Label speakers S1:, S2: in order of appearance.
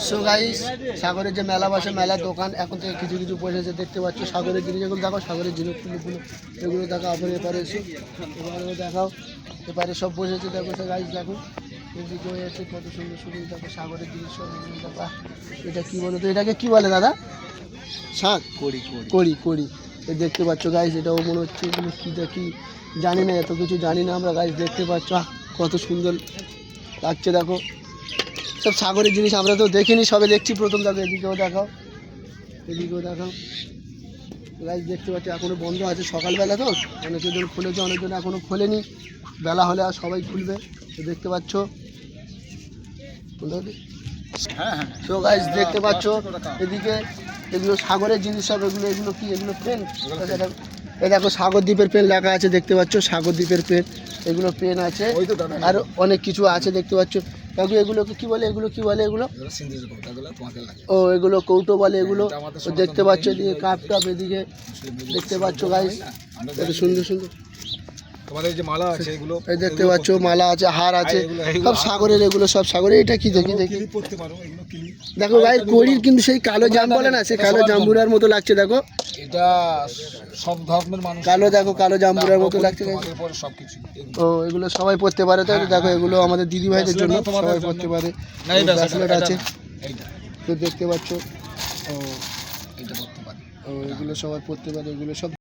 S1: So guys, সাগরের যে মেলা বসে, মেলার দোকান এখন থেকে কিছু কিছু বসেছে দেখতে পাচ্ছ। সাগরের জিনিস এগুলো দেখো, সাগরের জিনিসগুলো এগুলো দেখো। আবার এপারে এসে এবারে দেখাও, এপারে সব বসেছে দেখো। সে গাইস দেখো, এদিকে হয়েছে কত সুন্দর সুন্দর দেখো সাগরের জিনিস সব। দেখো এটা কী বলো তো, এটাকে কী বলে দাদা? শাক? কড়ি কড়ি কড়ি দেখতে পাচ্ছ গাইস। এটাও মনে হচ্ছে এগুলো কী দেখি জানি না, এত কিছু জানি না আমরা গাইস। দেখতে পাচ্ছ কত সুন্দর লাগছে দেখো, সব সাগরের জিনিস আমরা তো দেখিনি, সবে দেখছি প্রথম। দেখো এদিকেও দেখাও, এদিকেও দেখাও গাইস। দেখতে পাচ্ছি এখনও বন্ধ আছে, সকালবেলা তো অনেকজন খুলেছে, অনেকজন এখনও খোলেনি। বেলা হলে আর সবাই খুলবে। তো দেখতে পাচ্ছ, তো গাইস দেখতে পাচ্ছ এদিকে এগুলো সাগরের জিনিস সব। এগুলো এগুলো কি? এগুলো পেন। এ দেখো সাগর দ্বীপের পেন লেখা আছে দেখতে পাচ্ছ, সাগর দ্বীপের পেন। এগুলো পেন আছে আর অনেক কিছু আছে দেখতে পাচ্ছ। কাকু এগুলোকে কি বলে? এগুলো কি বলে? এগুলো ও এগুলো কৌটো বলে এগুলো। দেখতে পাচ্ছ এদিকে কাপ টাপ, এদিকে দেখতে পাচ্ছ গাইস কত সুন্দর সুন্দর
S2: তোমাদের যে মালা আছে এগুলো,
S1: এই দেখতে পাচ্ছ মালা আছে, হার আছে, সব সাগরের। এগুলো সব সাগরের। এটা কি দেখি দেখি দেখো ভাই, কড়ির কিন্তু সেই কালো জাম বলে না, সেই কালো জাম্বুরার মতো লাগছে দেখো।
S2: এটা সব ধর্মের মানুষ
S1: কালো দেখো, কালো জাম্বুরার মতো লাগছে।
S2: সবকিছু
S1: ও এগুলো সবাই পড়তে পারে তাই তো? দেখো এগুলো আমাদের দিদি ভাইদের জন্য সবাই পড়তে পারে। ব্রেসলেট আছে তো দেখতে পাচ্ছ। ও
S2: এটা করতে পারে,
S1: ও এগুলো সবাই পড়তে পারে, এগুলো সব